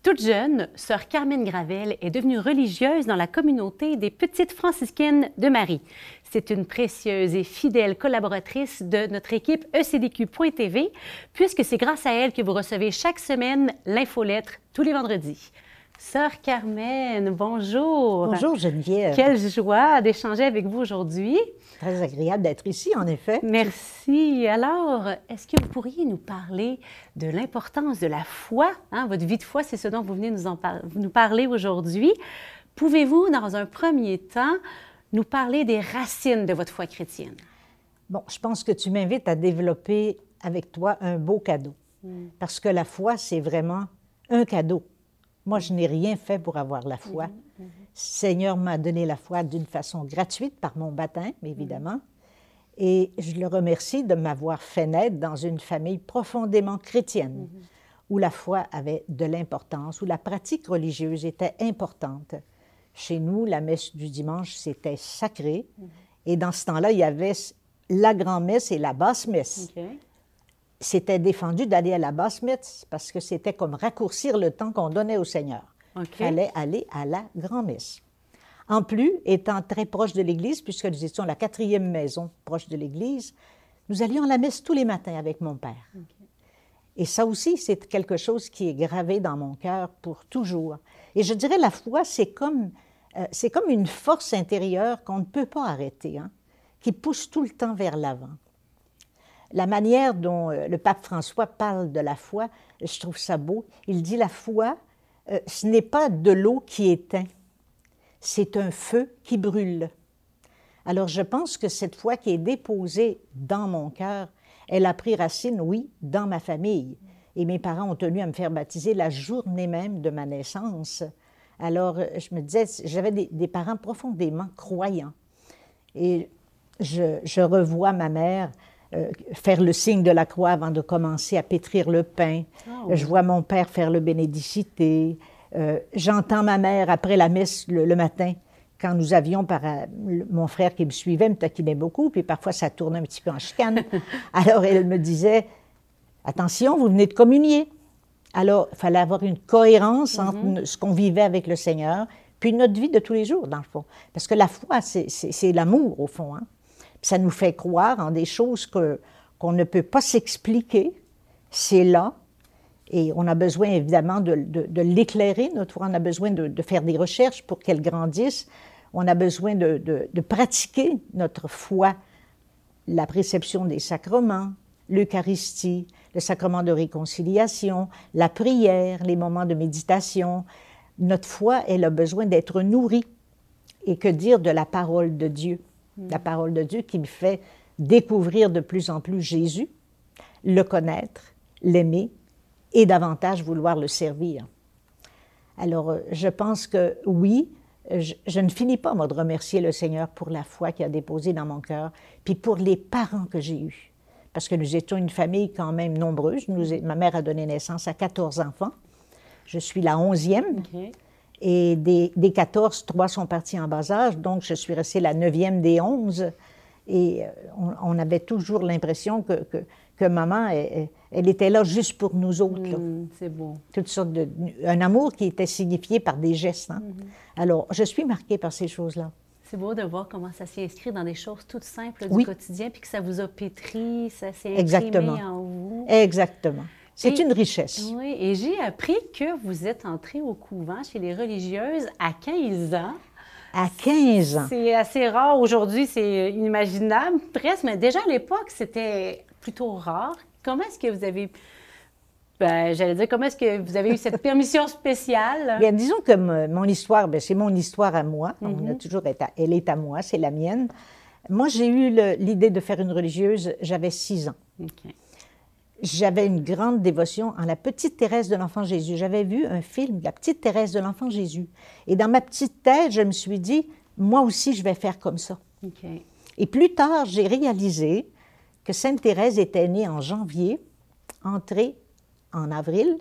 Toute jeune, sœur Carmen Gravel est devenue religieuse dans la communauté des Petites franciscaines de Marie. C'est une précieuse et fidèle collaboratrice de notre équipe ECDQ.tv, puisque c'est grâce à elle que vous recevez chaque semaine l'infolettre tous les vendredis. Sœur Carmen, bonjour. Bonjour Geneviève. Quelle joie d'échanger avec vous aujourd'hui. Très agréable d'être ici, en effet. Merci. Alors, est-ce que vous pourriez nous parler de l'importance de la foi? Votre vie de foi, c'est ce dont vous venez nous parler aujourd'hui. Pouvez-vous, dans un premier temps, nous parler des racines de votre foi chrétienne? Bon, je pense que tu m'invites à développer avec toi un beau cadeau. Parce que la foi, c'est vraiment un cadeau. Moi, je n'ai rien fait pour avoir la foi. Le Seigneur m'a donné la foi d'une façon gratuite par mon baptême, évidemment. Et je le remercie de m'avoir fait naître dans une famille profondément chrétienne, où la foi avait de l'importance, où la pratique religieuse était importante. Chez nous, la messe du dimanche, c'était sacré. Et dans ce temps-là, il y avait la grand-messe et la basse-messe. C'était défendu d'aller à la basse-messe parce que c'était comme raccourcir le temps qu'on donnait au Seigneur. Il fallait aller à la grand-messe. En plus, étant très proche de l'Église, puisque nous étions la 4e maison proche de l'Église, nous allions à la messe tous les matins avec mon père. Et ça aussi, c'est quelque chose qui est gravé dans mon cœur pour toujours. Et je dirais, la foi, c'est comme une force intérieure qu'on ne peut pas arrêter, qui pousse tout le temps vers l'avant. La manière dont le pape François parle de la foi, je trouve ça beau. Il dit la foi, ce n'est pas de l'eau qui éteint, c'est un feu qui brûle. Alors je pense que cette foi qui est déposée dans mon cœur, elle a pris racine, oui, dans ma famille. Et mes parents ont tenu à me faire baptiser la journée même de ma naissance. Alors je me disais, j'avais des parents profondément croyants. Et je revois ma mère faire le signe de la croix avant de commencer à pétrir le pain. Je vois mon père faire le bénédicité. J'entends ma mère après la messe le matin, quand nous avions, mon frère qui me suivait me taquinait beaucoup, puis parfois ça tournait un petit peu en chicane. Alors elle me disait, attention, vous venez de communier. Alors il fallait avoir une cohérence entre ce qu'on vivait avec le Seigneur, puis notre vie de tous les jours, dans le fond. Parce que la foi, c'est l'amour, au fond, Ça nous fait croire en des choses qu'on ne peut pas s'expliquer. C'est là. Et on a besoin, évidemment, de l'éclairer, notre foi. On a besoin de faire des recherches pour qu'elle grandisse. On a besoin de pratiquer notre foi, la préception des sacrements, l'Eucharistie, le sacrement de réconciliation, la prière, les moments de méditation. Notre foi, elle a besoin d'être nourrie. Et que dire de la parole de Dieu? La parole de Dieu qui me fait découvrir de plus en plus Jésus, le connaître, l'aimer et davantage vouloir le servir. Alors, je pense que oui, je ne finis pas, moi, de remercier le Seigneur pour la foi qu'il a déposée dans mon cœur, puis pour les parents que j'ai eus. Parce que nous étions une famille quand même nombreuse. Ma mère a donné naissance à 14 enfants. Je suis la 11e. Et des 14, 3 sont partis en bas âge, donc je suis restée la 9e des 11. Et on avait toujours l'impression que maman, elle était là juste pour nous autres. C'est beau. Toutes sortes un amour qui était signifié par des gestes. Alors, je suis marquée par ces choses-là. C'est beau de voir comment ça s'est inscrit dans des choses toutes simples du quotidien, puis que ça vous a pétri, ça s'est imprimé en vous. Exactement. C'est une richesse. Oui, et j'ai appris que vous êtes entrée au couvent chez les religieuses à 15 ans. À 15 ans. C'est assez rare. Aujourd'hui, c'est inimaginable presque, mais déjà à l'époque, c'était plutôt rare. Comment est-ce que vous avez... comment est-ce que vous avez eu cette permission spéciale? Bien, disons que mon histoire, c'est mon histoire à moi. On a toujours elle est à moi, c'est la mienne. Moi, j'ai eu l'idée de faire une religieuse, j'avais 6 ans. J'avais une grande dévotion en la petite Thérèse de l'Enfant Jésus. J'avais vu un film, La petite Thérèse de l'Enfant Jésus. Et dans ma petite tête, je me suis dit, moi aussi, je vais faire comme ça. Et plus tard, j'ai réalisé que Sainte Thérèse était née en janvier, entrée en avril,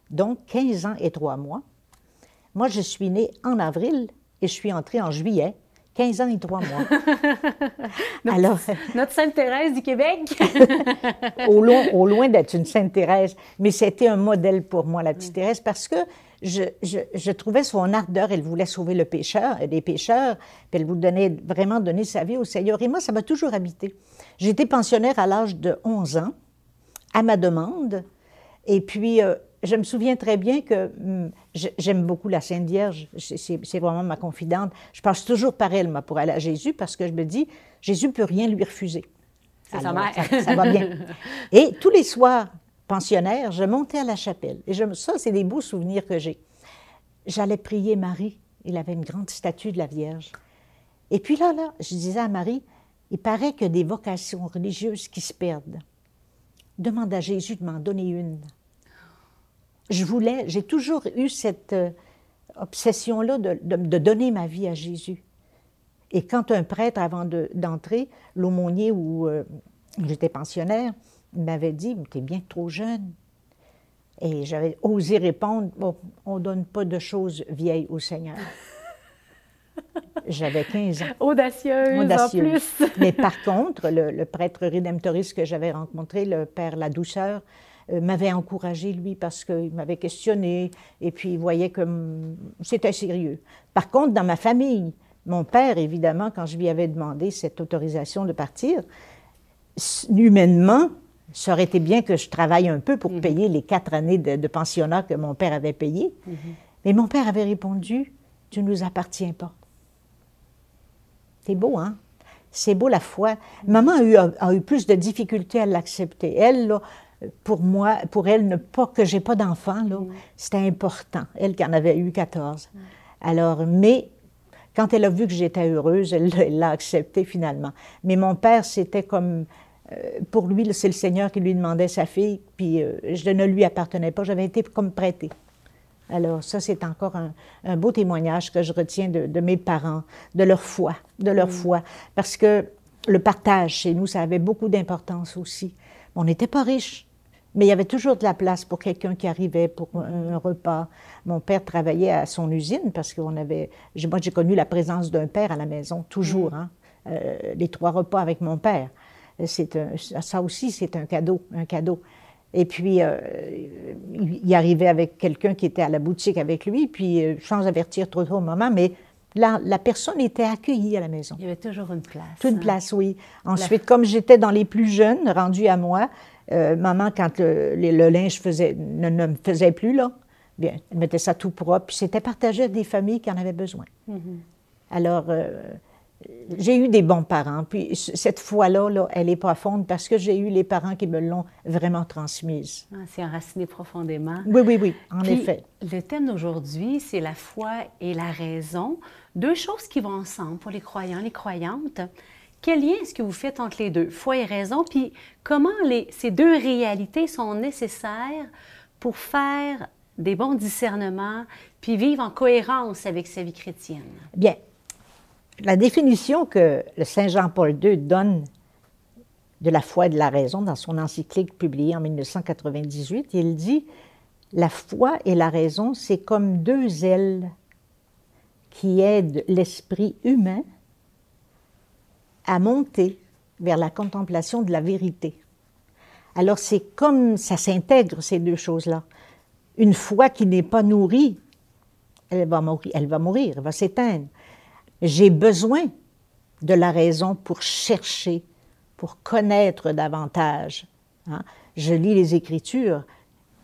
donc 15 ans et 3 mois. Moi, je suis née en avril et je suis entrée en juillet, 15 ans et 3 mois. Alors, notre Sainte Thérèse du Québec. au loin d'être une Sainte Thérèse, mais c'était un modèle pour moi, la petite Thérèse, parce que je trouvais son ardeur, elle voulait sauver les pécheurs, puis elle voulait vraiment donner sa vie au Seigneur. Et moi, ça m'a toujours habité. J'ai été pensionnaire à l'âge de 11 ans, à ma demande, et puis je me souviens très bien que j'aime beaucoup la Sainte Vierge, c'est vraiment ma confidente. Je passe toujours par elle, moi, pour aller à Jésus, parce que je me dis, Jésus ne peut rien lui refuser. C'est sa mère. Ça va bien. Et tous les soirs, pensionnaire, je montais à la chapelle. Et ça, c'est des beaux souvenirs que j'ai. J'allais prier Marie. Il avait une grande statue de la Vierge. Et puis là, je disais à Marie, il paraît qu'il y a des vocations religieuses qui se perdent. Demande à Jésus de m'en donner une. J'ai toujours eu cette obsession-là de donner ma vie à Jésus. Et quand un prêtre, avant d'entrer, l'aumônier où j'étais pensionnaire, il m'avait dit, « Tu es bien trop jeune. » Et j'avais osé répondre, oh, « On ne donne pas de choses vieilles au Seigneur. » J'avais 15 ans. Audacieuse en plus. Mais par contre, le prêtre rédemptoriste que j'avais rencontré, le père La Douceur, m'avait encouragé, lui, parce qu'il m'avait questionné, et puis il voyait que c'était sérieux. Par contre, dans ma famille, mon père, évidemment, quand je lui avais demandé cette autorisation de partir, humainement, ça aurait été bien que je travaille un peu pour payer les 4 années de pensionnat que mon père avait payé. Mais mon père avait répondu, « Tu ne nous appartiens pas. » C'est beau, hein? C'est beau la foi. Maman a eu plus de difficultés à l'accepter. Elle, là, pour elle, ne pas que j'ai pas d'enfant, c'était important. Elle qui en avait eu 14. Alors, mais quand elle a vu que j'étais heureuse, elle l'a accepté finalement. Mais mon père, c'était comme, pour lui, c'est le Seigneur qui lui demandait sa fille, puis je ne lui appartenais pas, j'avais été comme prêtée. Alors ça, c'est encore un beau témoignage que je retiens de mes parents, de leur foi, parce que le partage chez nous, ça avait beaucoup d'importance aussi. On n'était pas riches, mais il y avait toujours de la place pour quelqu'un qui arrivait pour un repas. Mon père travaillait à son usine parce qu'on avait... Moi, j'ai connu la présence d'un père à la maison, toujours, hein, les 3 repas avec mon père. Ça aussi, c'est un cadeau, Et puis, il arrivait avec quelqu'un qui était à la boutique avec lui, puis sans avertir trop tôt maman, mais la personne était accueillie à la maison. Il y avait toujours une place. Une place, oui. Ensuite, comme j'étais dans les plus jeunes, rendus à moi, maman, quand le linge ne me faisait plus, là, bien, elle mettait ça tout propre, puis c'était partagé à des familles qui en avaient besoin. Alors, j'ai eu des bons parents, puis cette foi-là, elle est profonde parce que j'ai eu les parents qui me l'ont vraiment transmise. C'est enraciné profondément. Oui, en effet. Le thème d'aujourd'hui, c'est la foi et la raison, 2 choses qui vont ensemble pour les croyants, les croyantes. Quel lien est-ce que vous faites entre les deux, foi et raison, puis comment ces 2 réalités sont nécessaires pour faire des bons discernements, puis vivre en cohérence avec sa vie chrétienne? Bien, la définition que le Saint Jean-Paul II donne de la foi et de la raison dans son encyclique publiée en 1998, il dit « La foi et la raison, c'est comme 2 ailes qui aident l'esprit humain à monter vers la contemplation de la vérité. » Alors, c'est comme ça s'intègre, ces 2 choses-là. Une foi qui n'est pas nourrie, elle va mourir, elle va s'éteindre. J'ai besoin de la raison pour chercher, pour connaître davantage. Hein? Je lis les Écritures,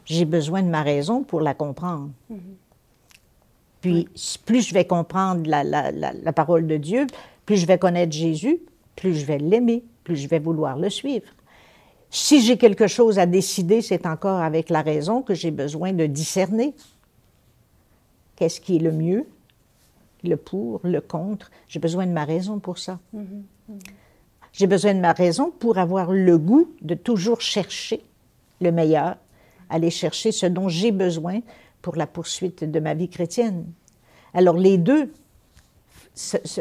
j'ai besoin de ma raison pour la comprendre. Puis, plus je vais comprendre la parole de Dieu, plus je vais connaître Jésus, plus je vais l'aimer, plus je vais vouloir le suivre. Si j'ai quelque chose à décider, c'est encore avec la raison que j'ai besoin de discerner. Qu'est-ce qui est le mieux? Le pour, le contre. J'ai besoin de ma raison pour ça. J'ai besoin de ma raison pour avoir le goût de toujours chercher le meilleur, aller chercher ce dont j'ai besoin pour la poursuite de ma vie chrétienne. Alors, les 2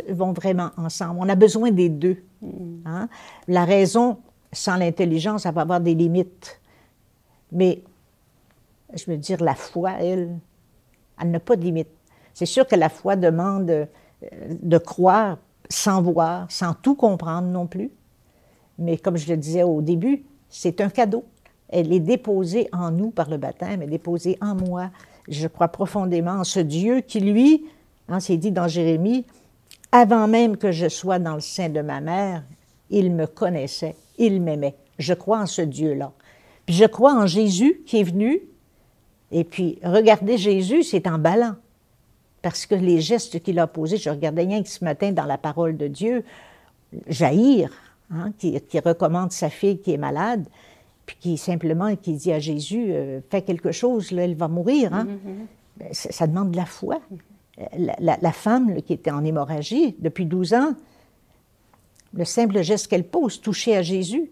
vont vraiment ensemble. On a besoin des 2. Hein? La raison, sans l'intelligence, ça va avoir des limites. Mais, je veux dire, la foi, elle n'a pas de limite. C'est sûr que la foi demande de croire sans voir, sans tout comprendre non plus. Mais comme je le disais au début, c'est un cadeau. Elle est déposée en nous par le baptême, elle est déposée en moi. Je crois profondément en ce Dieu qui, lui, hein, c'est dit dans Jérémie, « Avant même que je sois dans le sein de ma mère, il me connaissait, il m'aimait. » Je crois en ce Dieu-là. Puis je crois en Jésus qui est venu. Et puis, regardez Jésus, c'est emballant. Parce que les gestes qu'il a posés, je regardais rien que ce matin dans la parole de Dieu, Jaïr, hein, qui recommande sa fille qui est malade, puis qui dit à Jésus, fais quelque chose, là, elle va mourir. Hein. Ça demande de la foi. La femme là, qui était en hémorragie depuis 12 ans, le simple geste qu'elle pose, toucher à Jésus,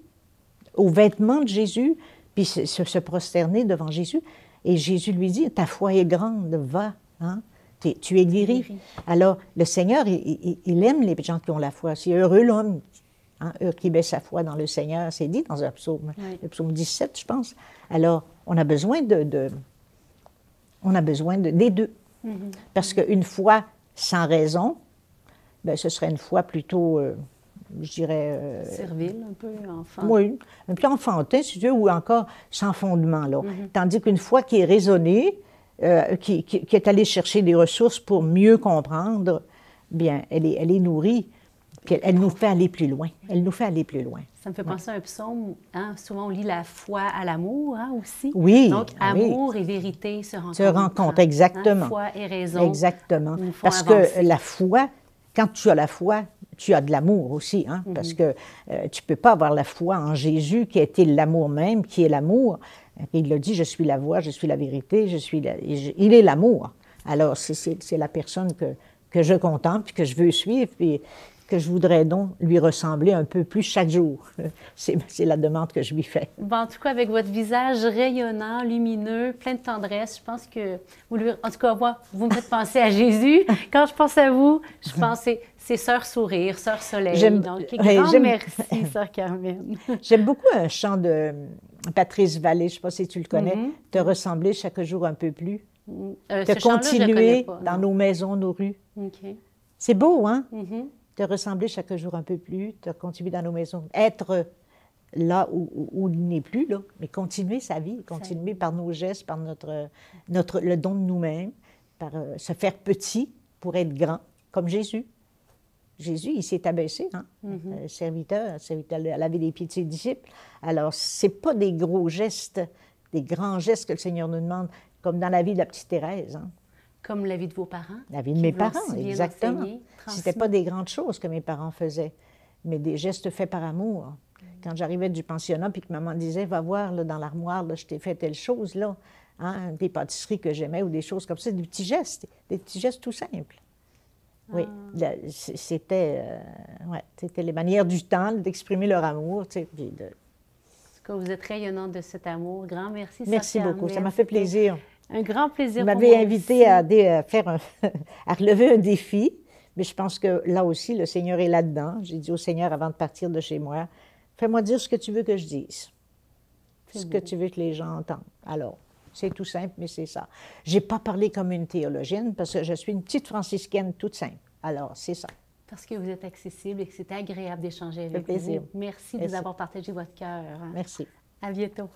aux vêtements de Jésus, puis se prosterner devant Jésus, et Jésus lui dit, ta foi est grande, va, hein, tu es guéri. Alors, le Seigneur, il aime les gens qui ont la foi. C'est heureux l'homme hein, qui met sa foi dans le Seigneur, c'est dit dans un psaume, le psaume 17, je pense. Alors, on a besoin des deux. Parce qu'une foi sans raison, ben, ce serait une foi plutôt, je dirais... servile, un peu enfant. Oui, un peu enfantin, si tu veux, ou encore sans fondement. Là. Tandis qu'une foi qui est raisonnée, qui est allée chercher des ressources pour mieux comprendre, bien, elle est nourrie, puis elle nous fait aller plus loin. Elle nous fait aller plus loin. Ça me fait penser à un psaume, hein? Souvent on lit la foi à l'amour hein, aussi. Oui. Donc, amour et vérité se rencontrent. Se rencontrent, exactement. Hein? Foi et raison. Exactement. Parce que la foi, quand tu as la foi, tu as de l'amour aussi, hein? Parce que tu ne peux pas avoir la foi en Jésus qui a été l'amour même, qui est l'amour. Il l'a dit, je suis la voie, je suis la vérité, il est l'amour. Alors, c'est la personne que je contemple, que je veux suivre, puis que je voudrais donc lui ressembler un peu plus chaque jour. C'est la demande que je lui fais. Bon, en tout cas, avec votre visage rayonnant, lumineux, plein de tendresse, je pense que vous lui... En tout cas, moi, vous me faites penser à Jésus. Quand je pense à vous, je pense que c'est Sœur Sourire, Sœur Soleil. Donc, grand merci, Sœur Carmen. J'aime beaucoup un chant de Patrice Vallée, je ne sais pas si tu le connais, « Te ressembler chaque jour un peu plus ». Te continuer dans nos maisons, nos rues. Okay. C'est beau, hein? Te ressembler chaque jour un peu plus, te continuer dans nos maisons, être là où il n'est plus, là, mais continuer sa vie, continuer par nos gestes, par le don de nous-mêmes, par se faire petit pour être grand, comme Jésus. Jésus, il s'est abaissé, hein? Serviteur à laver les pieds de ses disciples. Alors, ce n'est pas des gros gestes, des grands gestes que le Seigneur nous demande, comme dans la vie de la petite Thérèse, hein? Comme la vie de vos parents? La vie de mes parents, exactement. Ce n'était pas des grandes choses que mes parents faisaient, mais des gestes faits par amour. Quand j'arrivais du pensionnat, puis que maman disait, va voir là, dans l'armoire, là, je t'ai fait telle chose, là, hein, des pâtisseries que j'aimais ou des choses comme ça, des petits gestes tout simples. Oui, c'était les manières du temps d'exprimer leur amour. Tu sais, puis de... En tout cas, vous êtes rayonnante de cet amour. Grand merci, Merci beaucoup, ça m'a fait plaisir. Un grand plaisir. Vous m'avez invité à relever un défi, mais je pense que là aussi, le Seigneur est là-dedans. J'ai dit au Seigneur avant de partir de chez moi, fais-moi dire ce que tu veux que je dise, ce que tu veux que les gens entendent. Alors, c'est tout simple, mais c'est ça. Je n'ai pas parlé comme une théologienne parce que je suis une petite franciscaine toute simple. Alors, c'est ça. Parce que vous êtes accessible et que c'est agréable d'échanger avec vous. Merci de nous avoir partagé votre cœur. Hein? Merci. À bientôt.